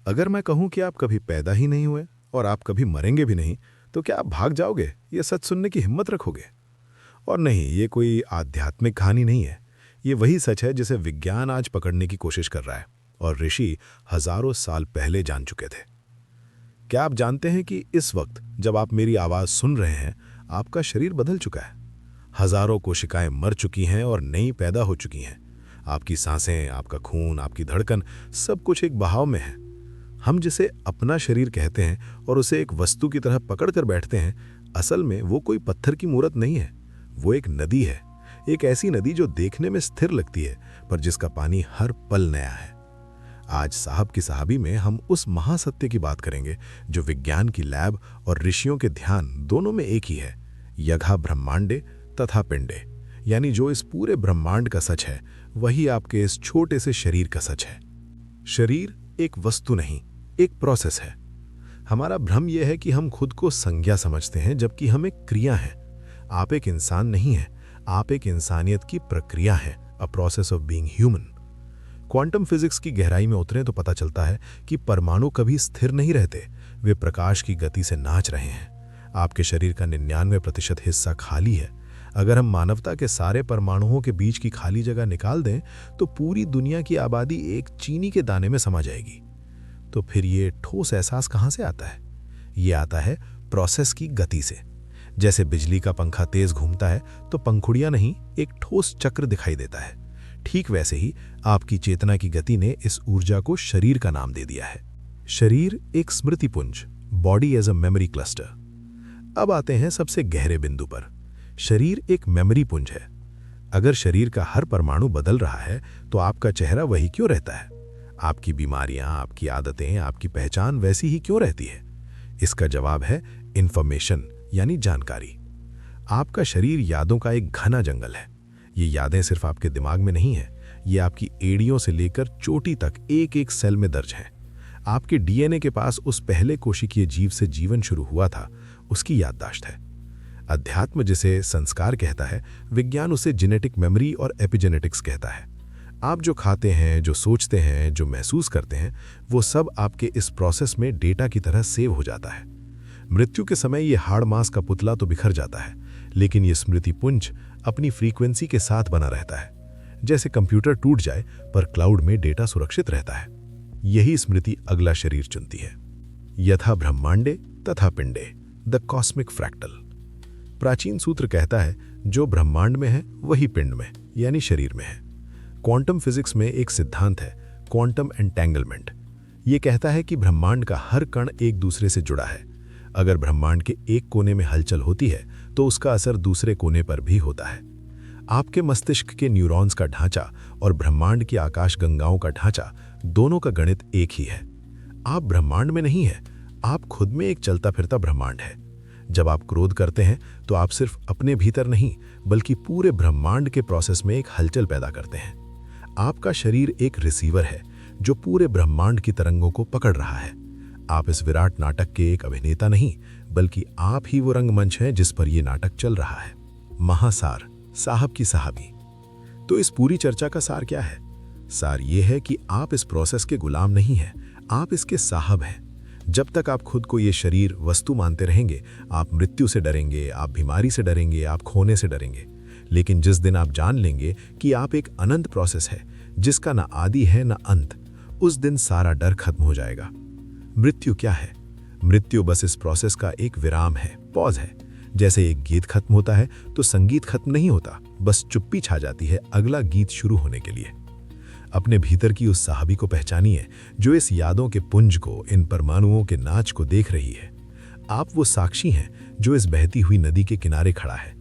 अगर मैं कहूं कि आप कभी पैदा ही नहीं हुए और आप कभी मरेंगे भी नहीं, तो क्या आप भाग जाओगे? ये सच सुनने की हिम्मत रखोगे? और नहीं, ये कोई आध्यात्मिक कहानी नहीं है। ये वही सच है जिसे विज्ञान आज पकड़ने की कोशिश कर रहा है और ऋषि हजारों साल पहले जान चुके थे। क्या आप जानते हैं कि इस वक्त जब आप मेरी आवाज सुन रहे हैं, आपका शरीर बदल चुका है। हजारों कोशिकाएं मर चुकी हैं और नई पैदा हो चुकी हैं। आपकी सांसें, आपका खून, आपकी धड़कन, सब कुछ एक बहाव में है। हम जिसे अपना शरीर कहते हैं और उसे एक वस्तु की तरह पकड़ कर बैठते हैं, असल में वो कोई पत्थर की मूर्त नहीं है। वो एक नदी है, एक ऐसी नदी जो देखने में स्थिर लगती है पर जिसका पानी हर पल नया है। आज साहब की साहबी में हम उस महासत्य की बात करेंगे जो विज्ञान की लैब और ऋषियों के ध्यान दोनों में एक ही है। यथा ब्रह्मांडे तथा पिंडे, यानी जो इस पूरे ब्रह्मांड का सच है वही आपके इस छोटे से शरीर का सच है। शरीर एक वस्तु नहीं, एक प्रोसेस है। हमारा भ्रम यह है कि हम खुद को संज्ञा समझते हैं, जबकि हम एक क्रिया हैं। आप एक इंसान नहीं हैं, आप एक इंसानियत की प्रक्रिया हैं, a process of being human. Quantum physics की गहराई में उतरें तो पता चलता है कि परमाणु कभी स्थिर नहीं रहते, वे प्रकाश की गति से नाच रहे हैं। आपके शरीर का 99% हिस्सा खाली है। अगर हम मानवता के सारे परमाणुओं के बीच की खाली जगह निकाल दें तो पूरी दुनिया की आबादी एक चीनी के दाने में समा जाएगी। तो फिर ये ठोस एहसास कहां से आता है? ये आता है प्रोसेस की गति से। जैसे बिजली का पंखा तेज घूमता है तो पंखुड़ियां नहीं, एक ठोस चक्र दिखाई देता है। ठीक वैसे ही आपकी चेतना की गति ने इस ऊर्जा को शरीर का नाम दे दिया है। शरीर एक स्मृतिपुंज, body as a memory cluster. अब आते हैं सबसे गहरे बिंदु पर। शरीर एक मेमोरी पुंज है। अगर शरीर का हर परमाणु बदल रहा है तो आपका चेहरा वही क्यों रहता है? आपकी बीमारियां, आपकी आदतें, आपकी पहचान वैसी ही क्यों रहती है? इसका जवाब है इंफॉर्मेशन, यानी जानकारी। आपका शरीर यादों का एक घना जंगल है। ये यादें सिर्फ आपके दिमाग में नहीं है, ये आपकी एड़ियों से लेकर चोटी तक एक एक सेल में दर्ज हैं। आपके डीएनए के पास उस पहले कोशिकीय जीव से जीवन शुरू हुआ था, उसकी याददाश्त है। अध्यात्म जिसे संस्कार कहता है, विज्ञान उसे जेनेटिक मेमोरी और एपिजेनेटिक्स कहता है। आप जो खाते हैं, जो सोचते हैं, जो महसूस करते हैं, वो सब आपके इस प्रोसेस में डेटा की तरह सेव हो जाता है। मृत्यु के समय ये हाड़ मांस का पुतला तो बिखर जाता है, लेकिन ये स्मृति पुंज अपनी फ्रीक्वेंसी के साथ बना रहता है। जैसे कंप्यूटर टूट जाए पर क्लाउड में डेटा सुरक्षित रहता है। यही स्मृति अगला शरीर चुनती है। यथा ब्रह्मांडे तथा पिंडे, द कॉस्मिक फ्रैक्टल। प्राचीन सूत्र कहता है जो ब्रह्मांड में है वही पिंड में, यानी शरीर में है। क्वांटम फिजिक्स में एक सिद्धांत है, क्वांटम एंटेंगलमेंट। ये कहता है कि ब्रह्मांड का हर कण एक दूसरे से जुड़ा है। अगर ब्रह्मांड के एक कोने में हलचल होती है तो उसका असर दूसरे कोने पर भी होता है। आपके मस्तिष्क के न्यूरॉन्स का ढांचा और ब्रह्मांड की आकाशगंगाओं का ढांचा, दोनों का गणित एक ही है। आप ब्रह्मांड में नहीं है, आप खुद में एक चलता फिरता ब्रह्मांड है। जब आप क्रोध करते हैं तो आप सिर्फ अपने भीतर नहीं बल्कि पूरे ब्रह्मांड के प्रोसेस में एक हलचल पैदा करते हैं। आपका शरीर एक रिसीवर है जो पूरे ब्रह्मांड की तरंगों को पकड़ रहा है। आप इस विराट नाटक के एक अभिनेता नहीं बल्कि आप ही वो रंगमंच हैं जिस पर यह नाटक चल रहा है। महासार, साहब की साहबी। तो इस पूरी चर्चा का सार क्या है? सार ये है कि आप इस प्रोसेस के गुलाम नहीं हैं, आप इसके साहब हैं। जब तक आप खुद को ये शरीर वस्तु मानते रहेंगे, आप मृत्यु से डरेंगे, आप बीमारी से डरेंगे, आप खोने से डरेंगे। लेकिन जिस दिन आप जान लेंगे कि आप एक अनंत प्रोसेस है जिसका ना आदि है ना अंत, उस दिन सारा डर खत्म हो जाएगा। मृत्यु क्या है? मृत्यु बस इस प्रोसेस का एक विराम है, पॉज है। जैसे एक गीत खत्म होता है तो संगीत खत्म नहीं होता, बस चुप्पी छा जाती है अगला गीत शुरू होने के लिए। अपने भीतर की उस साहबी को पहचानिए जो इस यादों के पुंज को, इन परमाणुओं के नाच को देख रही है। आप वो साक्षी हैं जो इस बहती हुई नदी के किनारे खड़ा है।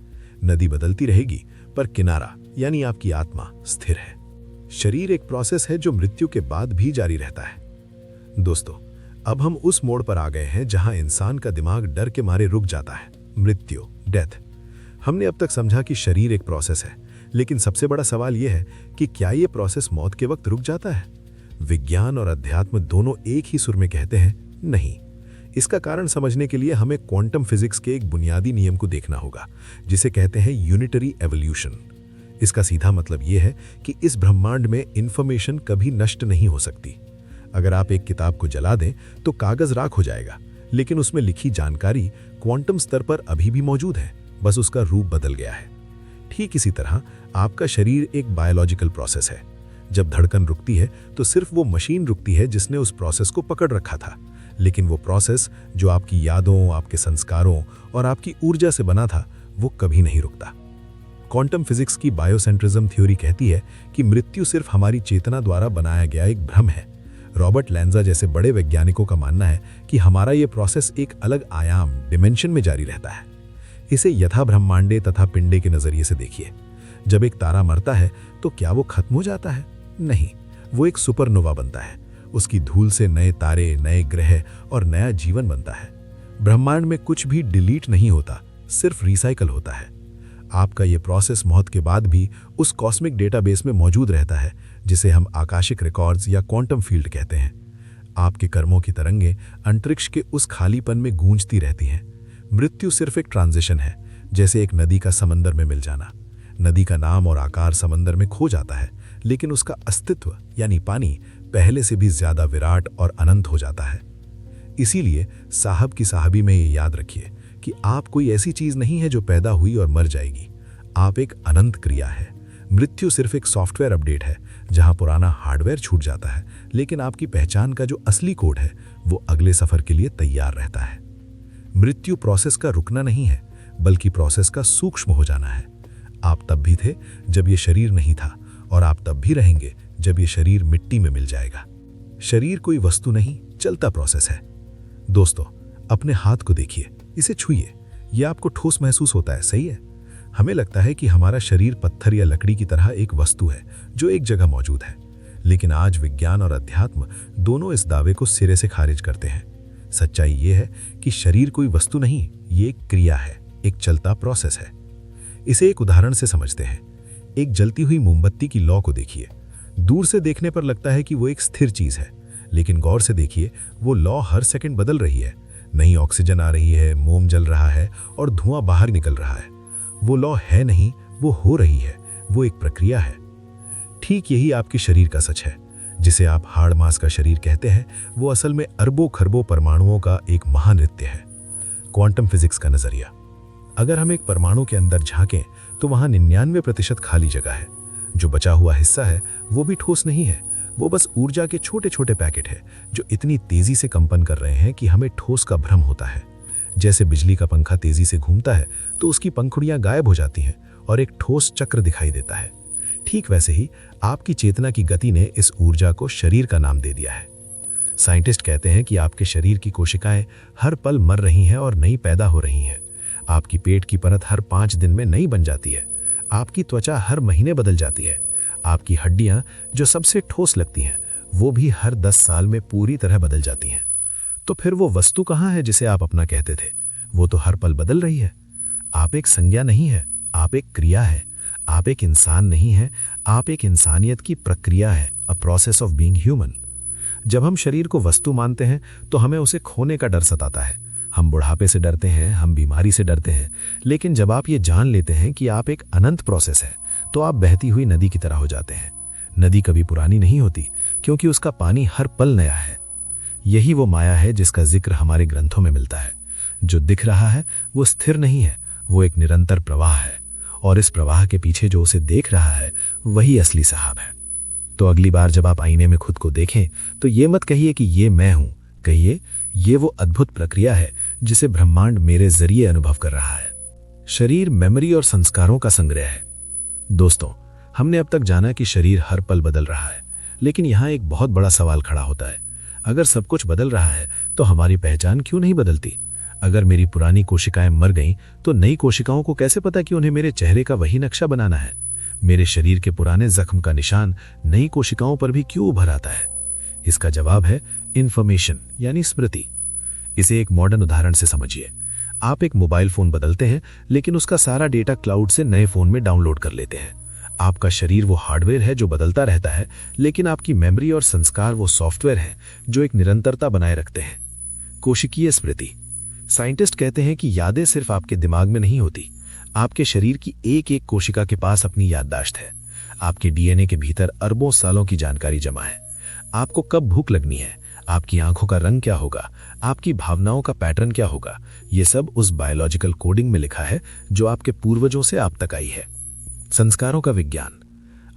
नदी बदलती रहेगी पर किनारा, यानी आपकी आत्मा, स्थिर है। शरीर एक प्रोसेस है जो मृत्यु के बाद भी जारी रहता है। दोस्तों, अब हम उस मोड़ पर आ गए हैं जहां इंसान का दिमाग डर के मारे रुक जाता है। मृत्यु, डेथ। हमने अब तक समझा कि शरीर एक प्रोसेस है, लेकिन सबसे बड़ा सवाल यह है कि क्या यह प्रोसेस मौत के वक्त रुक जाता है? विज्ञान और अध्यात्म दोनों एक ही सुर में कहते हैं, नहीं। इसका कारण समझने के लिए हमें क्वांटम फिजिक्स के एक बुनियादी नियम को देखना होगा जिसे कहते हैं यूनिटरी एवोल्यूशन। इसका सीधा मतलब यह है कि इस ब्रह्मांड में इंफॉर्मेशन कभी नष्ट नहीं हो सकती। अगर आप एक किताब को जला दें तो कागज राख हो जाएगा, लेकिन उसमें लिखी जानकारी क्वांटम स्तर पर अभी भी मौजूद है, बस उसका रूप बदल गया है। ठीक इसी तरह आपका शरीर एक बायोलॉजिकल प्रोसेस है। जब धड़कन रुकती है तो सिर्फ वो मशीन रुकती है जिसने उस प्रोसेस को पकड़ रखा था, लेकिन वो प्रोसेस जो आपकी यादों, आपके संस्कारों और आपकी ऊर्जा से बना था, वो कभी नहीं रुकता। क्वांटम फिजिक्स की बायोसेंट्रिज्म थ्योरी कहती है कि मृत्यु सिर्फ हमारी चेतना द्वारा बनाया गया एक भ्रम है। रॉबर्ट लैंजा जैसे बड़े वैज्ञानिकों का मानना है कि हमारा ये प्रोसेस एक अलग आयाम, डिमेंशन में जारी रहता है। इसे यथा ब्रह्मांडे तथा पिंडे के नजरिए से देखिए। जब एक तारा मरता है तो क्या वो खत्म हो जाता है? नहीं, वो एक सुपरनोवा बनता है। उसकी धूल से नए तारे, नए ग्रह और नया जीवन बनता है। ब्रह्मांड में कुछ भी डिलीट नहीं होता, सिर्फ रिसाइकल होता है। आपका ये प्रोसेस मौत के बाद भी उस कॉस्मिक डेटाबेस में मौजूद रहता है, जिसे हम आकाशिक रिकॉर्ड्स या क्वांटम फील्ड कहते हैं। आपके कर्मों की तरंगें अंतरिक्ष के उस खालीपन में गूंजती रहती हैं। मृत्यु सिर्फ एक ट्रांजिशन है, जैसे एक नदी का समंदर में मिल जाना। नदी का नाम और आकार समंदर में खो जाता है, लेकिन उसका अस्तित्व यानी पानी पहले से भी ज्यादा विराट और अनंत हो जाता है। इसीलिए साहब की साहबी में ये याद रखिए कि आप कोई ऐसी चीज नहीं है जो पैदा हुई और मर जाएगी। आप एक अनंत क्रिया है। मृत्यु सिर्फ एक सॉफ्टवेयर अपडेट है, जहां पुराना हार्डवेयर छूट जाता है, लेकिन आपकी पहचान का जो असली कोड है वो अगले सफर के लिए तैयार रहता है। मृत्यु प्रोसेस का रुकना नहीं है, बल्कि प्रोसेस का सूक्ष्म हो जाना है। आप तब भी थे जब ये शरीर नहीं था, और आप तब भी रहेंगे जब ये शरीर मिट्टी में मिल जाएगा। शरीर कोई वस्तु नहीं, चलता प्रोसेस है। दोस्तों, अपने हाथ को देखिए, इसे छूइए। यह आपको ठोस महसूस होता है, सही है? हमें लगता है कि हमारा शरीर पत्थर या लकड़ी की तरह एक वस्तु है जो एक जगह मौजूद है, लेकिन आज विज्ञान और अध्यात्म दोनों इस दावे को सिरे से खारिज करते हैं। सच्चाई ये है कि शरीर कोई वस्तु नहीं, ये एक क्रिया है, एक चलता प्रोसेस है। इसे एक उदाहरण से समझते हैं। एक जलती हुई मोमबत्ती की लौ को देखिए। दूर से देखने पर लगता है कि वो एक स्थिर चीज है, लेकिन गौर से देखिए, वो लौ हर सेकंड बदल रही है। नई ऑक्सीजन आ रही है, मोम जल रहा है और धुआं बाहर निकल रहा है। वो लौ है नहीं, वो हो रही है। वो एक प्रक्रिया है। ठीक यही आपके शरीर का सच है। जिसे आप हाड़ मांस का शरीर कहते हैं, वो असल में अरबों खरबों परमाणुओं का एक महानृत्य है। क्वांटम फिजिक्स का नजरिया। अगर हम एक परमाणु के अंदर झांकें तो वहां 99% खाली जगह है। जो बचा हुआ हिस्सा है वो भी ठोस नहीं है, वो बस ऊर्जा के छोटे छोटे पैकेट है जो इतनी तेजी से कंपन कर रहे हैं कि हमें ठोस का भ्रम होता है। जैसे बिजली का पंखा तेजी से घूमता है तो उसकी पंखुड़ियां गायब हो जाती हैं और एक ठोस चक्र दिखाई देता है। ठीक वैसे ही आपकी चेतना की गति ने इस ऊर्जा को शरीर का नाम दे दिया है। साइंटिस्ट कहते हैं कि आपके शरीर की कोशिकाएं हर पल मर रही हैं और नई पैदा हो रही हैं। आपकी पेट की परत हर 5 दिन में नई बन जाती है। आपकी त्वचा हर महीने बदल जाती है। आपकी हड्डियां जो सबसे ठोस लगती हैं, वो भी हर 10 साल में पूरी तरह बदल जाती हैं। तो फिर वो वस्तु कहाँ है जिसे आप अपना कहते थे? वो तो हर पल बदल रही है। आप एक संज्ञा नहीं है, आप एक क्रिया है। आप एक इंसान नहीं है, आप एक इंसानियत की प्रक्रिया है, a process of being human. जब हम शरीर को वस्तु मानते हैं तो हमें उसे खोने का डर सताता है। हम बुढ़ापे से डरते हैं, हम बीमारी से डरते हैं। लेकिन जब आप ये जान लेते हैं कि आप एक अनंत प्रोसेस है, तो आप बहती हुई नदी की तरह हो जाते हैं। नदी कभी पुरानी नहीं होती, क्योंकि उसका पानी हर पल नया है। यही वो माया है जिसका जिक्र हमारे ग्रंथों में मिलता है। जो दिख रहा है वो स्थिर नहीं है, वो एक निरंतर प्रवाह है, और इस प्रवाह के पीछे जो उसे देख रहा है वही असली साहब है। तो अगली बार जब आप आईने में खुद को देखें तो ये मत कहिए कि ये मैं हूं, कहिए ये वो अद्भुत प्रक्रिया है जिसे ब्रह्मांड मेरे जरिए अनुभव कर रहा है। शरीर मेमोरी और संस्कारों का संग्रह है। दोस्तों, हमने अब तक जाना कि शरीर हर पल बदल रहा है, लेकिन यहाँ एक बहुत बड़ा सवाल खड़ा होता है। अगर सब कुछ बदल रहा है तो हमारी पहचान क्यों नहीं बदलती? अगर मेरी पुरानी कोशिकाएं मर गईं तो नई कोशिकाओं को कैसे पता कि उन्हें मेरे चेहरे का वही नक्शा बनाना है? मेरे शरीर के पुराने जख्म का निशान नई कोशिकाओं पर भी क्यों उभर आता है? इसका जवाब है इंफॉर्मेशन यानी स्मृति। इसे एक मॉडर्न उदाहरण से समझिए। आप एक मोबाइल फोन बदलते हैं, लेकिन उसका सारा डेटा क्लाउड से नए फोन में डाउनलोड कर लेते हैं। आपका शरीर वो हार्डवेयर है जो बदलता रहता है, लेकिन आपकी मेमोरी और संस्कार वो सॉफ्टवेयर है जो एक निरंतरता बनाए रखते हैं। कोशिकीय स्मृति। साइंटिस्ट कहते हैं कि यादें सिर्फ आपके दिमाग में नहीं होती, आपके शरीर की एक एक कोशिका के पास अपनी याददाश्त है। आपके डीएनए के भीतर अरबों सालों की जानकारी जमा है। आपको कब भूख लगनी है, आपकी आंखों का रंग क्या होगा, आपकी भावनाओं का पैटर्न क्या होगा, ये सब उस बायोलॉजिकल कोडिंग में लिखा है जो आपके पूर्वजों से आप तक आई है। संस्कारों का विज्ञान,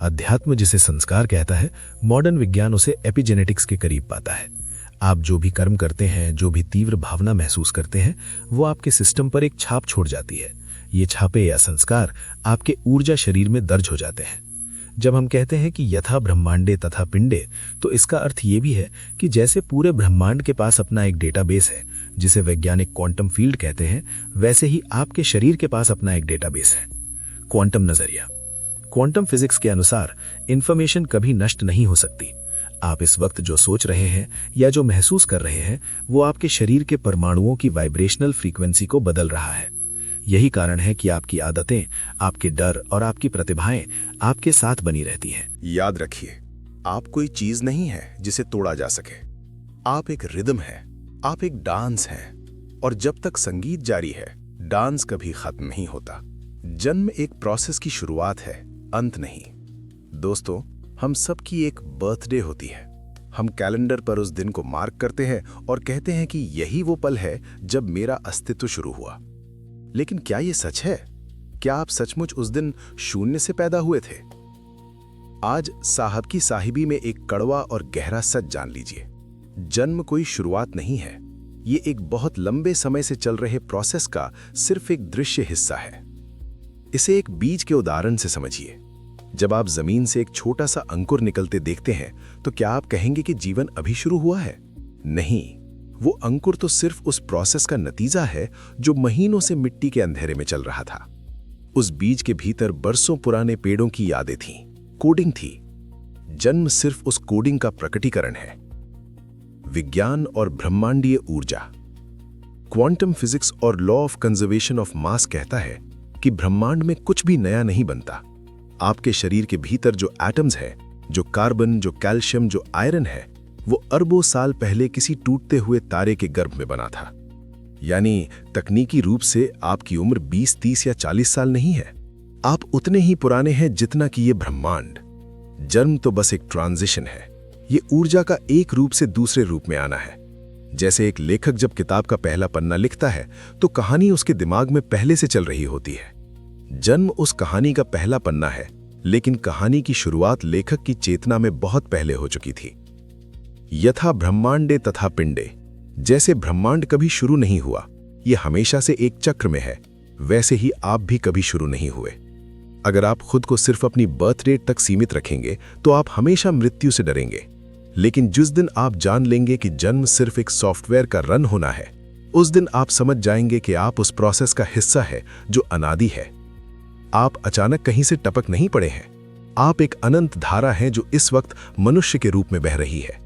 अध्यात्म जिसे संस्कार कहता है, मॉडर्न विज्ञान उसे एपिजेनेटिक्स के करीब पाता है। आप जो भी कर्म करते हैं, जो भी तीव्र भावना महसूस करते हैं, वो आपके सिस्टम पर एक छाप छोड़ जाती है। ये छापे या संस्कार आपके ऊर्जा शरीर में दर्ज हो जाते हैं। जब हम कहते हैं कि यथा ब्रह्मांडे तथा पिंडे, तो इसका अर्थ ये भी है कि जैसे पूरे ब्रह्मांड के पास अपना एक डेटाबेस है जिसे वैज्ञानिक क्वांटम फील्ड कहते हैं, वैसे ही आपके शरीर के पास अपना एक डेटाबेस है। क्वांटम नजरिया, क्वांटम फिजिक्स के अनुसार इंफॉर्मेशन कभी नष्ट नहीं हो सकती। आप इस वक्त जो सोच रहे हैं या जो महसूस कर रहे हैं, वो आपके शरीर के परमाणुओं की वाइब्रेशनल फ्रीक्वेंसी को बदल रहा है। यही कारण है कि आपकी आदतें, आपके डर और आपकी प्रतिभाएं आपके साथ बनी रहती हैं। याद रखिए, आप कोई चीज नहीं है जिसे तोड़ा जा सके। आप एक रिदम है, आप एक डांस हैं, और जब तक संगीत जारी है, डांस कभी खत्म नहीं होता। जन्म एक प्रोसेस की शुरुआत है, अंत नहीं। दोस्तों, हम सबकी एक बर्थडे होती है। हम कैलेंडर पर उस दिन को मार्क करते हैं और कहते हैं कि यही वो पल है जब मेरा अस्तित्व शुरू हुआ। लेकिन क्या ये सच है? क्या आप सचमुच उस दिन शून्य से पैदा हुए थे? आज साहब की साहिबी में एक कड़वा और गहरा सच जान लीजिए। जन्म कोई शुरुआत नहीं है, ये एक बहुत लंबे समय से चल रहे प्रोसेस का सिर्फ एक दृश्य हिस्सा है। इसे एक बीज के उदाहरण से समझिए। जब आप जमीन से एक छोटा सा अंकुर निकलते देखते हैं, तो क्या आप कहेंगे कि जीवन अभी शुरू हुआ है? नहीं, वो अंकुर तो सिर्फ उस प्रोसेस का नतीजा है जो महीनों से मिट्टी के अंधेरे में चल रहा था। उस बीज के भीतर बरसों पुराने पेड़ों की यादें थीं, कोडिंग थी। जन्म सिर्फ उस कोडिंग का प्रकटीकरण है। विज्ञान और ब्रह्मांडीय ऊर्जा, क्वांटम फिजिक्स और law of conservation of mass कहता है कि ब्रह्मांड में कुछ भी नया नहीं बनता। आपके शरीर के भीतर जो एटम्स है, जो कार्बन, जो कैल्शियम, जो आयरन है, वो अरबों साल पहले किसी टूटते हुए तारे के गर्भ में बना था। यानी तकनीकी रूप से आपकी उम्र 20, 30 या 40 साल नहीं है। आप उतने ही पुराने हैं जितना कि ये ब्रह्मांड। जन्म तो बस एक ट्रांजिशन है। ये ऊर्जा का एक रूप से दूसरे रूप में आना है। जैसे एक लेखक जब किताब का पहला पन्ना लिखता है, तो कहानी उसके दिमाग में पहले से चल रही होती है। जन्म उस कहानी का पहला पन्ना है, लेकिन कहानी की शुरुआत लेखक की चेतना में बहुत पहले हो चुकी थी। यथा ब्रह्मांडे तथा पिंडे, जैसे ब्रह्मांड कभी शुरू नहीं हुआ, ये हमेशा से एक चक्र में है, वैसे ही आप भी कभी शुरू नहीं हुए। अगर आप खुद को सिर्फ अपनी बर्थ डेट तक सीमित रखेंगे, तो आप हमेशा मृत्यु से डरेंगे। लेकिन जिस दिन आप जान लेंगे कि जन्म सिर्फ एक सॉफ्टवेयर का रन होना है, उस दिन आप समझ जाएंगे कि आप उस प्रोसेस का हिस्सा है जो अनादि है। आप अचानक कहीं से टपक नहीं पड़े हैं। आप एक अनंत धारा हैं जो इस वक्त मनुष्य के रूप में बह रही है।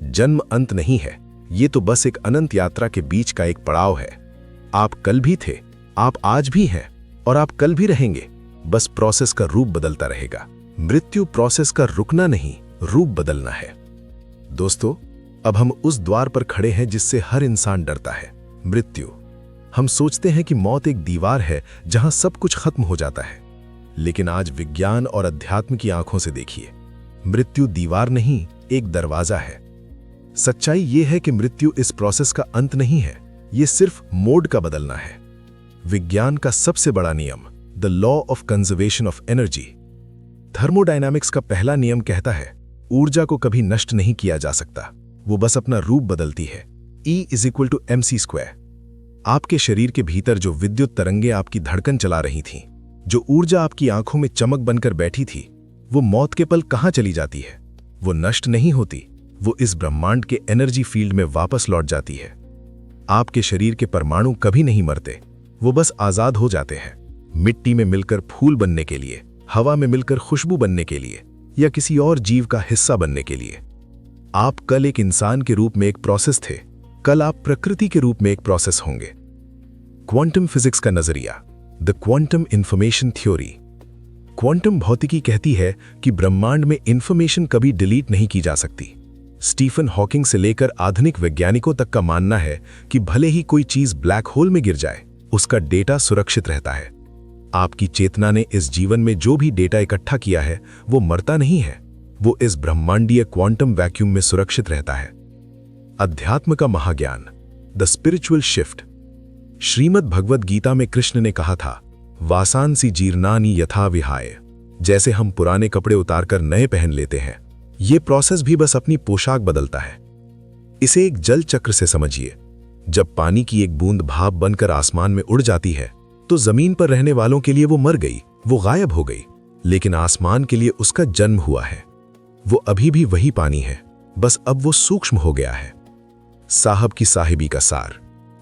जन्म अंत नहीं है, ये तो बस एक अनंत यात्रा के बीच का एक पड़ाव है। आप कल भी थे, आप आज भी हैं, और आप कल भी रहेंगे। बस प्रोसेस का रूप बदलता रहेगा। मृत्यु प्रोसेस का रुकना नहीं, रूप बदलना है। दोस्तों, अब हम उस द्वार पर खड़े हैं जिससे हर इंसान डरता है, मृत्यु। हम सोचते हैं कि मौत एक दीवार है जहां सब कुछ खत्म हो जाता है। लेकिन आज विज्ञान और अध्यात्म की आंखों से देखिए, मृत्यु दीवार नहीं, एक दरवाजा है। सच्चाई यह है कि मृत्यु इस प्रोसेस का अंत नहीं है, यह सिर्फ मोड का बदलना है। विज्ञान का सबसे बड़ा नियम, the law of conservation of energy. Thermodynamics का पहला नियम कहता है, ऊर्जा को कभी नष्ट नहीं किया जा सकता, वो बस अपना रूप बदलती है। E = mc²। आपके शरीर के भीतर जो विद्युत तरंगें आपकी धड़कन चला रही थीं, जो ऊर्जा आपकी आंखों में चमक बनकर बैठी थी, वो मौत के पल कहां चली जाती है? वो नष्ट नहीं होती, वो इस ब्रह्मांड के एनर्जी फील्ड में वापस लौट जाती है। आपके शरीर के परमाणु कभी नहीं मरते, वो बस आजाद हो जाते हैं, मिट्टी में मिलकर फूल बनने के लिए, हवा में मिलकर खुशबू बनने के लिए, या किसी और जीव का हिस्सा बनने के लिए। आप कल एक इंसान के रूप में एक प्रोसेस थे, कल आप प्रकृति के रूप में एक प्रोसेस होंगे। क्वांटम फिजिक्स का नजरिया, the quantum information theory. Quantum भौतिकी कहती है कि ब्रह्मांड में इंफॉर्मेशन कभी डिलीट नहीं की जा सकती। स्टीफन हॉकिंग से लेकर आधुनिक वैज्ञानिकों तक का मानना है कि भले ही कोई चीज ब्लैक होल में गिर जाए, उसका डेटा सुरक्षित रहता है। आपकी चेतना ने इस जीवन में जो भी डेटा इकट्ठा किया है, वो मरता नहीं है, वो इस ब्रह्मांडीय क्वांटम वैक्यूम में सुरक्षित रहता है। अध्यात्म का महाज्ञान, the spiritual shift. Shrimad Bhagavad Gita में कृष्ण ने कहा था, वासांसी जीर्णानि यथा विहाय। जैसे हम पुराने कपड़े उतारकर नए पहन लेते हैं, ये प्रोसेस भी बस अपनी पोशाक बदलता है। इसे एक जल चक्र से समझिए। जब पानी की एक बूंद भाप बनकर आसमान में उड़ जाती है तो जमीन पर रहने वालों के लिए वो मर गई, वो गायब हो गई, लेकिन आसमान के लिए उसका जन्म हुआ है। वो अभी भी वही पानी है, बस अब वो सूक्ष्म हो गया है। साहब की साहिबी का सार,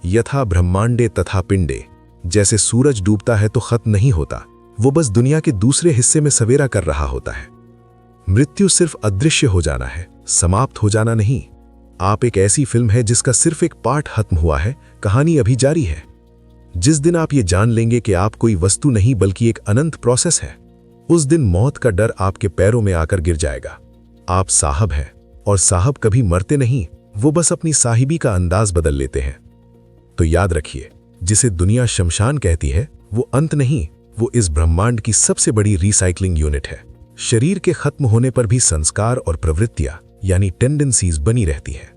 यथा ब्रह्मांडे तथा पिंडे। जैसे सूरज डूबता है तो खत्म नहीं होता, वो बस दुनिया के दूसरे हिस्से में सवेरा कर रहा होता है। मृत्यु सिर्फ अदृश्य हो जाना है, समाप्त हो जाना नहीं। आप एक ऐसी फिल्म है जिसका सिर्फ एक पार्ट खत्म हुआ है, कहानी अभी जारी है। जिस दिन आप ये जान लेंगे कि आप कोई वस्तु नहीं बल्कि एक अनंत प्रोसेस है, उस दिन मौत का डर आपके पैरों में आकर गिर जाएगा। आप साहब हैं, और साहब कभी मरते नहीं, वो बस अपनी साहिबी का अंदाज बदल लेते हैं। तो याद रखिए, जिसे दुनिया शमशान कहती है वो अंत नहीं, वो इस ब्रह्मांड की सबसे बड़ी रिसाइकलिंग यूनिट है। शरीर के खत्म होने पर भी संस्कार और प्रवृत्तियां यानी टेंडेंसीज बनी रहती है।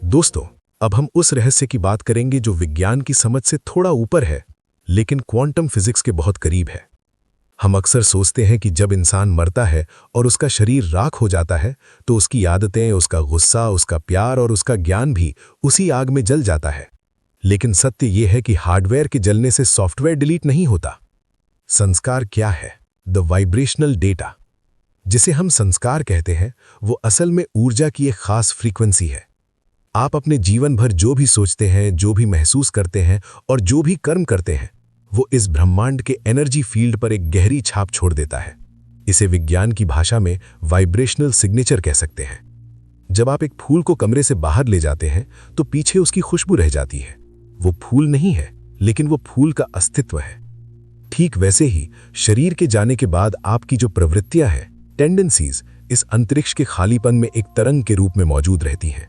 दोस्तों, अब हम उस रहस्य की बात करेंगे जो विज्ञान की समझ से थोड़ा ऊपर है, लेकिन क्वांटम फिजिक्स के बहुत करीब है। हम अक्सर सोचते हैं कि जब इंसान मरता है और उसका शरीर राख हो जाता है तो उसकी आदतें, उसका गुस्सा, उसका प्यार और उसका ज्ञान भी उसी आग में जल जाता है। लेकिन सत्य यह है कि हार्डवेयर के जलने से सॉफ्टवेयर डिलीट नहीं होता। संस्कार क्या है? द वाइब्रेशनल डेटा, जिसे हम संस्कार कहते हैं, वो असल में ऊर्जा की एक खास फ्रीक्वेंसी है। आप अपने जीवन भर जो भी सोचते हैं, जो भी महसूस करते हैं और जो भी कर्म करते हैं, वो इस ब्रह्मांड के एनर्जी फील्ड पर एक गहरी छाप छोड़ देता है। इसे विज्ञान की भाषा में वाइब्रेशनल सिग्नेचर कह सकते हैं। जब आप एक फूल को कमरे से बाहर ले जाते हैं तो पीछे उसकी खुशबू रह जाती है। वो फूल नहीं है, लेकिन वो फूल का अस्तित्व है। ठीक वैसे ही शरीर के जाने के बाद आपकी जो प्रवृत्तियां हैं, टेंडेंसीज, इस अंतरिक्ष के खालीपन में एक तरंग के रूप में मौजूद रहती हैं।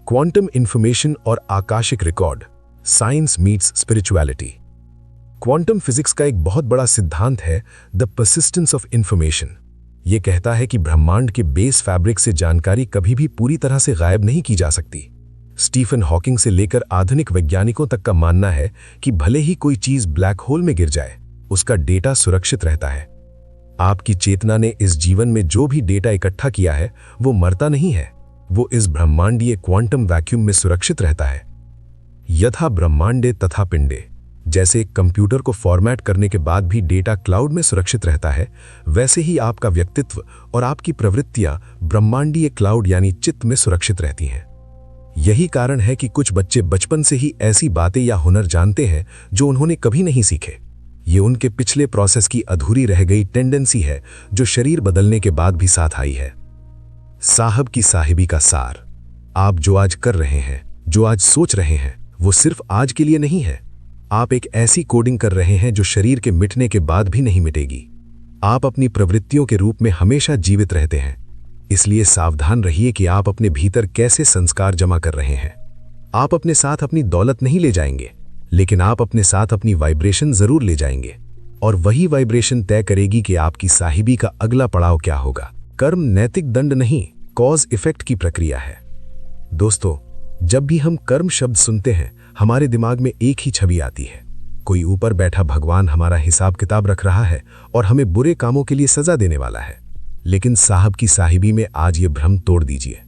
क्वांटम इंफॉर्मेशन और Akashic record, science meets spirituality. Quantum physics का एक बहुत बड़ा सिद्धांत है द परसिस्टेंस ऑफ इंफॉर्मेशन। यह कहता है कि ब्रह्मांड के बेस फैब्रिक से जानकारी कभी भी पूरी तरह से गायब नहीं की जा सकती। स्टीफन हॉकिंग से लेकर आधुनिक वैज्ञानिकों तक का मानना है कि भले ही कोई चीज ब्लैक होल में गिर जाए, उसका डेटा सुरक्षित रहता है। आपकी चेतना ने इस जीवन में जो भी डेटा इकट्ठा किया है वो मरता नहीं है, वो इस ब्रह्मांडीय क्वांटम वैक्यूम में सुरक्षित रहता है। यथा ब्रह्मांडे तथा पिंडे। जैसे एक कंप्यूटर को फॉर्मेट करने के बाद भी डेटा क्लाउड में सुरक्षित रहता है, वैसे ही आपका व्यक्तित्व और आपकी प्रवृत्तियां ब्रह्मांडीय क्लाउड यानी चित्त में सुरक्षित रहती हैं। यही कारण है कि कुछ बच्चे बचपन से ही ऐसी बातें या हुनर जानते हैं जो उन्होंने कभी नहीं सीखे। ये उनके पिछले प्रोसेस की अधूरी रह गई टेंडेंसी है जो शरीर बदलने के बाद भी साथ आई है। साहब की साहिबी का सार। आप जो आज कर रहे हैं, जो आज सोच रहे हैं, वो सिर्फ आज के लिए नहीं है। आप एक ऐसी कोडिंग कर रहे हैं जो शरीर के मिटने के बाद भी नहीं मिटेगी। आप अपनी प्रवृत्तियों के रूप में हमेशा जीवित रहते हैं। इसलिए सावधान रहिए कि आप अपने भीतर कैसे संस्कार जमा कर रहे हैं। आप अपने साथ अपनी दौलत नहीं ले जाएंगे, लेकिन आप अपने साथ अपनी वाइब्रेशन जरूर ले जाएंगे, और वही वाइब्रेशन तय करेगी कि आपकी साहिबी का अगला पड़ाव क्या होगा। कर्म नैतिक दंड नहीं, कॉज इफेक्ट की प्रक्रिया है। दोस्तों, जब भी हम कर्म शब्द सुनते हैं, हमारे दिमाग में एक ही छवि आती है। कोई ऊपर बैठा भगवान हमारा हिसाब किताब रख रहा है और हमें बुरे कामों के लिए सजा देने वाला है। लेकिन साहब की साहिबी में आज ये भ्रम तोड़ दीजिए।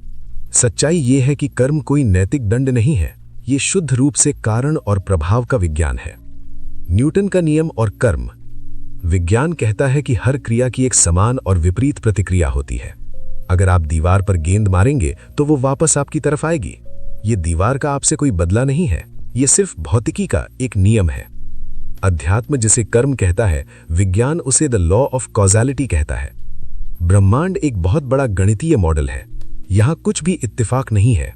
सच्चाई ये है कि कर्म कोई नैतिक दंड नहीं है, ये शुद्ध रूप से कारण और प्रभाव का विज्ञान है। न्यूटन का नियम और कर्म। विज्ञान कहता है कि हर क्रिया की एक समान और विपरीत प्रतिक्रिया होती है। अगर आप दीवार पर गेंद मारेंगे तो वो वापस आपकी तरफ आएगी। ये दीवार का आपसे कोई बदला नहीं है, ये सिर्फ भौतिकी का एक नियम है। अध्यात्म जिसे कर्म कहता है, विज्ञान उसे द लॉ ऑफ कॉजालिटी कहता है। ब्रह्मांड एक बहुत बड़ा गणितीय मॉडल है। यहां कुछ भी इत्तेफाक नहीं है।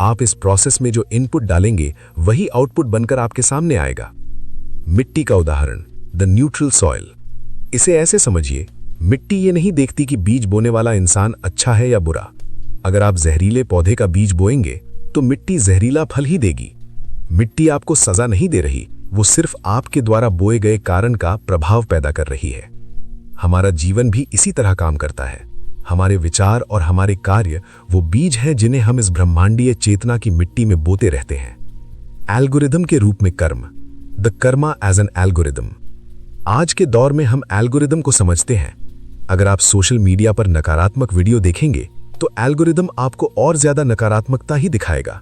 आप इस प्रोसेस में जो इनपुट डालेंगे वही आउटपुट बनकर आपके सामने आएगा। मिट्टी का उदाहरण, द न्यूट्रल सॉइल। इसे ऐसे समझिए, मिट्टी ये नहीं देखती कि बीज बोने वाला इंसान अच्छा है या बुरा। अगर आप जहरीले पौधे का बीज बोएंगे तो मिट्टी जहरीला फल ही देगी। मिट्टी आपको सजा नहीं दे रही, वो सिर्फ आपके द्वारा बोए गए कारण का प्रभाव पैदा कर रही है। हमारा जीवन भी इसी तरह काम करता है। हमारे विचार और हमारे कार्य वो बीज हैं जिन्हें हम इस ब्रह्मांडीय चेतना की मिट्टी में बोते रहते हैं। एल्गोरिदम के रूप में कर्म, the karma as an algorithm. आज के दौर में हम एल्गोरिदम को समझते हैं। अगर आप सोशल मीडिया पर नकारात्मक वीडियो देखेंगे तो एल्गोरिदम आपको और ज्यादा नकारात्मकता ही दिखाएगा।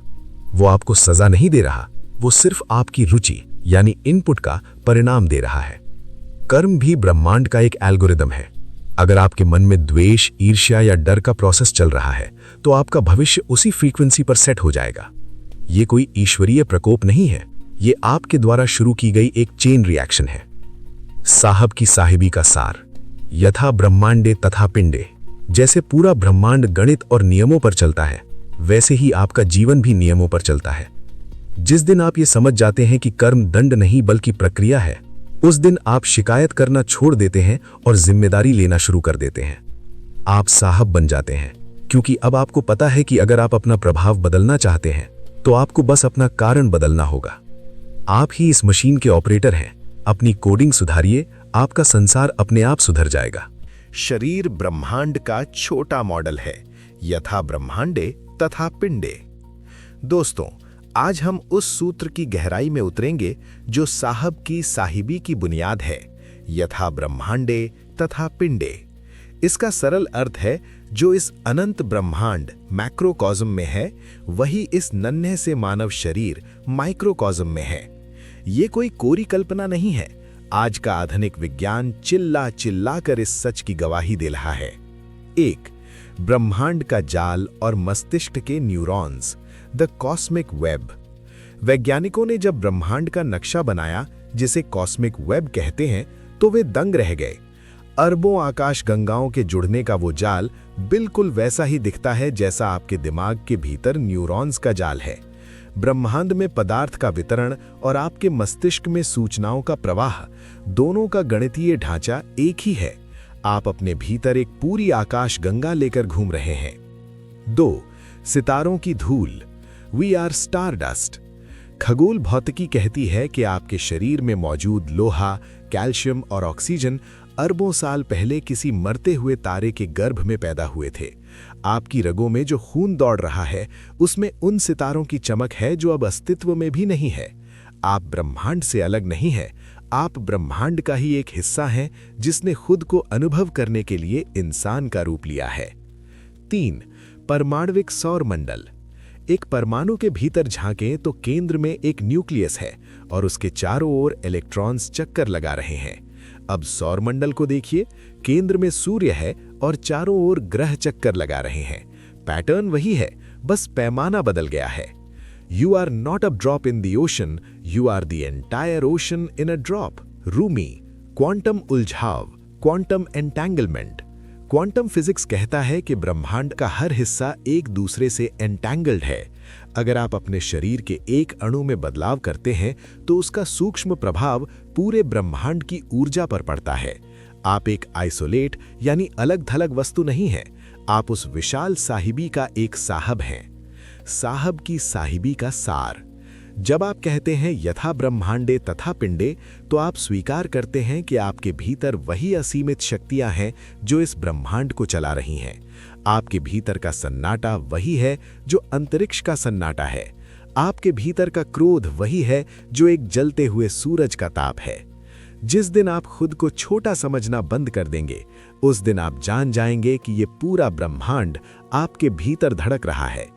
वो आपको सजा नहीं दे रहा, वो सिर्फ आपकी रुचि यानी इनपुट का परिणाम दे रहा है। कर्म भी ब्रह्मांड का एक एल्गोरिदम है। अगर आपके मन में द्वेष, ईर्ष्या या डर का प्रोसेस चल रहा है तो आपका भविष्य उसी फ्रीक्वेंसी पर सेट हो जाएगा। ये कोई ईश्वरीय प्रकोप नहीं है, ये आपके द्वारा शुरू की गई एक चेन रिएक्शन है। साहब की साहिबी का सार, यथा ब्रह्मांडे तथा पिंडे। जैसे पूरा ब्रह्मांड गणित और नियमों पर चलता है, वैसे ही आपका जीवन भी नियमों पर चलता है। जिस दिन आप ये समझ जाते हैं कि कर्म दंड नहीं बल्कि प्रक्रिया है, उस दिन आप शिकायत करना छोड़ देते हैं और जिम्मेदारी लेना शुरू कर देते हैं। आप साहब बन जाते हैं, क्योंकि अब आपको पता है कि अगर आप अपना प्रभाव बदलना चाहते हैं तो आपको बस अपना कारण बदलना होगा। आप ही इस मशीन के ऑपरेटर हैं। अपनी कोडिंग सुधारिए, आपका संसार अपने आप सुधर जाएगा। शरीर ब्रह्मांड का छोटा मॉडल है, यथा ब्रह्मांडे तथा पिंडे। दोस्तों, आज हम उस सूत्र की गहराई में उतरेंगे जो साहब की साहिबी की बुनियाद है, यथा ब्रह्मांडे तथा पिंडे। इसका सरल अर्थ है, जो इस अनंत ब्रह्मांड मैक्रोकॉस्म में है, वही इस नन्हे से मानव शरीर माइक्रोकॉस्म में है। ये कोई कोरी कल्पना नहीं है। आज का आधुनिक विज्ञान चिल्ला चिल्ला कर इस सच की गवाही दे रहा है। 1. ब्रह्मांड का जाल और मस्तिष्क के न्यूरॉन्स, द कॉस्मिक वेब। वैज्ञानिकों ने जब ब्रह्मांड का नक्शा बनाया, जिसे कॉस्मिक वेब कहते हैं, तो वे दंग रह गए। अरबों आकाश गंगाओं के जुड़ने का वो जाल बिल्कुल वैसा ही दिखता है जैसा आपके दिमाग के भीतर न्यूरॉन्स का जाल है। ब्रह्मांड में पदार्थ का वितरण और आपके मस्तिष्क में सूचनाओं का प्रवाह, दोनों का गणितीय ढांचा एक ही है। आप अपने भीतर एक पूरी आकाश गंगा लेकर घूम रहे हैं। 2. सितारों की धूल, वी आर स्टार डस्ट। खगोल भौतिकी कहती है कि आपके शरीर में मौजूद लोहा, कैल्शियम और ऑक्सीजन अरबों साल पहले किसी मरते हुए तारे के गर्भ में पैदा हुए थे। आपकी रगों में जो खून दौड़ रहा है, उसमें उन सितारों की चमक है जो अब अस्तित्व में भी नहीं है। आप ब्रह्मांड से अलग नहीं हैं, आप ब्रह्मांड का ही एक हिस्सा हैं जिसने खुद को अनुभव करने के लिए इंसान का रूप लिया है। 3. परमाणविक सौर मंडल। एक परमाणु के भीतर झांकें तो केंद्र में एक न्यूक्लियस है और उसके चारों ओर इलेक्ट्रॉन्स चक्कर लगा रहे हैं। अब सौर मंडल को देखिए, केंद्र में सूर्य है और चारों ओर ग्रह चक्कर लगा रहे हैं। पैटर्न वही है, बस पैमाना बदल गया है। You are not a drop in the ocean, you are the entire ocean in a drop. Rumi. Quantum उलझाव, क्वांटम एंटैंगलमेंट। क्वांटम फिजिक्स कहता है कि ब्रह्मांड का हर हिस्सा एक दूसरे से एंटैंगल्ड है। अगर आप अपने शरीर के एक अणु में बदलाव करते हैं तो उसका सूक्ष्म प्रभाव पूरे ब्रह्मांड की ऊर्जा पर पड़ता है। आप एक आइसोलेट यानी अलग थलग वस्तु नहीं हैं, आप उस विशाल साहिबी का एक साहब हैं। साहब की साहिबी का सार। जब आप कहते हैं यथा ब्रह्मांडे तथा पिंडे, तो आप स्वीकार करते हैं कि आपके भीतर वही असीमित शक्तियां हैं जो इस ब्रह्मांड को चला रही हैं। आपके भीतर का सन्नाटा वही है जो अंतरिक्ष का सन्नाटा है। आपके भीतर का क्रोध वही है जो एक जलते हुए सूरज का ताप है। जिस दिन आप खुद को छोटा समझना बंद कर देंगे, उस दिन आप जान जाएंगे कि ये पूरा ब्रह्मांड आपके भीतर धड़क रहा है।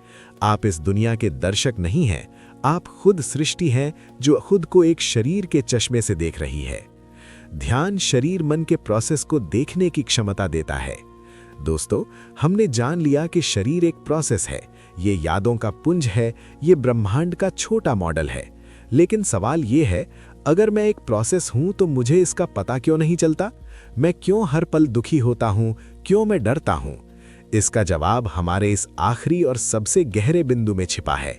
आप इस दुनिया के दर्शक नहीं हैं, आप खुद सृष्टि हैं जो खुद को एक शरीर के चश्मे से देख रही है। ध्यान शरीर मन के प्रोसेस को देखने की क्षमता देता है। दोस्तों, हमने जान लिया कि शरीर एक प्रोसेस है, ये यादों का पुंज है, ये ब्रह्मांड का छोटा मॉडल है। लेकिन सवाल ये है, अगर मैं एक प्रोसेस हूं तो मुझे इसका पता क्यों नहीं चलता? मैं क्यों हर पल दुखी होता हूं? क्यों मैं डरता हूं? इसका जवाब हमारे इस आखिरी और सबसे गहरे बिंदु में छिपा है।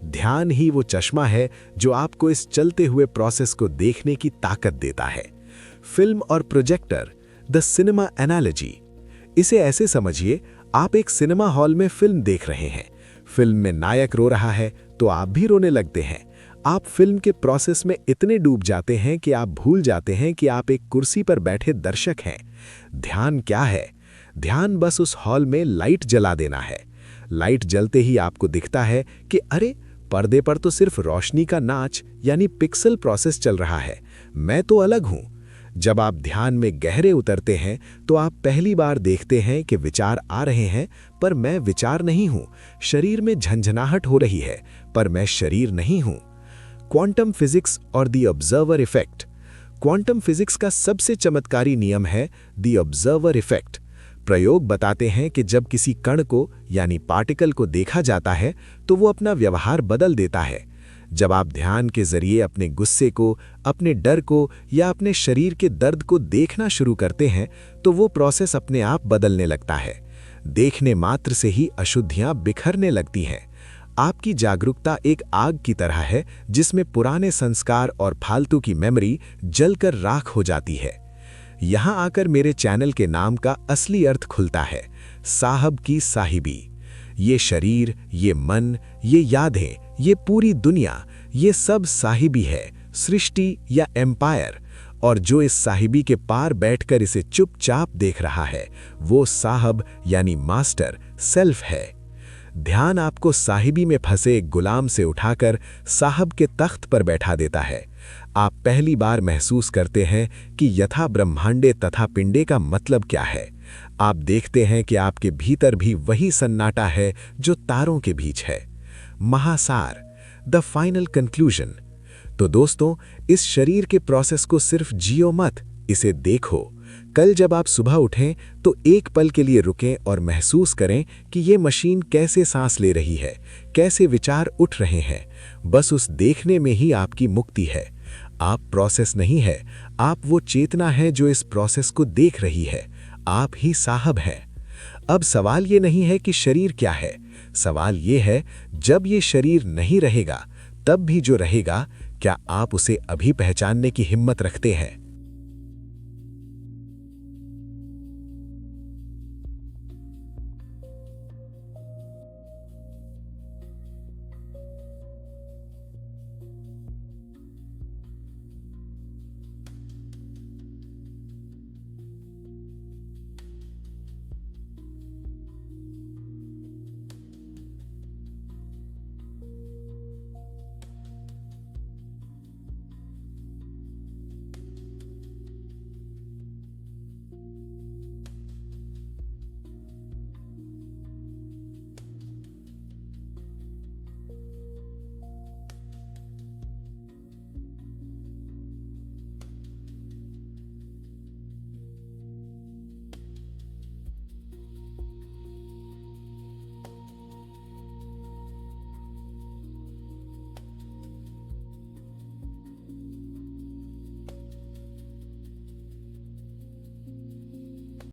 ध्यान ही वो चश्मा है जो आपको इस चलते हुए प्रोसेस को देखने की ताकत देता है। फिल्म और प्रोजेक्टर, द सिनेमा एनालॉजी। इसे ऐसे समझिए, आप एक सिनेमा हॉल में फिल्म देख रहे हैं। फिल्म में नायक रो रहा है तो आप भी रोने लगते हैं। आप फिल्म के प्रोसेस में इतने डूब जाते हैं कि आप भूल जाते हैं कि आप एक कुर्सी पर बैठे दर्शक हैं। ध्यान क्या है? ध्यान बस उस हॉल में लाइट जला देना है। लाइट जलते ही आपको दिखता है कि अरे, पर्दे पर तो सिर्फ रोशनी का नाच यानी पिक्सल प्रोसेस चल रहा है, मैं तो अलग हूं। जब आप ध्यान में गहरे उतरते हैं तो आप पहली बार देखते हैं कि विचार आ रहे हैं, पर मैं विचार नहीं हूं। शरीर में झंझनाहट हो रही है, पर मैं शरीर नहीं हूं। क्वांटम फिजिक्स और the observer effect. Quantum physics का सबसे चमत्कारी नियम है द ऑब्जर्वर इफेक्ट। प्रयोग बताते हैं कि जब किसी कण को यानी पार्टिकल को देखा जाता है तो वो अपना व्यवहार बदल देता है। जब आप ध्यान के जरिए अपने गुस्से को, अपने डर को या अपने शरीर के दर्द को देखना शुरू करते हैं तो वो प्रोसेस अपने आप बदलने लगता है। देखने मात्र से ही अशुद्धियां बिखरने लगती हैं। आपकी जागरूकता एक आग की तरह है जिसमें पुराने संस्कार और फालतू की मेमोरी जलकर राख हो जाती है। यहां आकर मेरे चैनल के नाम का असली अर्थ खुलता है, साहब की साहिबी। ये शरीर, ये मन, ये यादें, ये पूरी दुनिया, ये सब साहिबी है, सृष्टि या एम्पायर। और जो इस साहिबी के पार बैठकर इसे चुपचाप देख रहा है, वो साहब यानी मास्टर सेल्फ है। ध्यान आपको साहिबी में फंसे एक गुलाम से उठाकर साहब के तख्त पर बैठा देता है। आप पहली बार महसूस करते हैं कि यथा ब्रह्मांडे तथा पिंडे का मतलब क्या है। आप देखते हैं कि आपके भीतर भी वही सन्नाटा है जो तारों के बीच है। महासार, द फाइनल कंक्लूजन। तो दोस्तों, इस शरीर के प्रोसेस को सिर्फ जियो मत, इसे देखो। कल जब आप सुबह उठें तो एक पल के लिए रुकें और महसूस करें कि ये मशीन कैसे सांस ले रही है, कैसे विचार उठ रहे हैं। बस उस देखने में ही आपकी मुक्ति है। आप प्रोसेस नहीं है, आप वो चेतना है जो इस प्रोसेस को देख रही है। आप ही साहब हैं। अब सवाल ये नहीं है कि शरीर क्या है, सवाल ये है जब ये शरीर नहीं रहेगा तब भी जो रहेगा, क्या आप उसे अभी पहचानने की हिम्मत रखते हैं?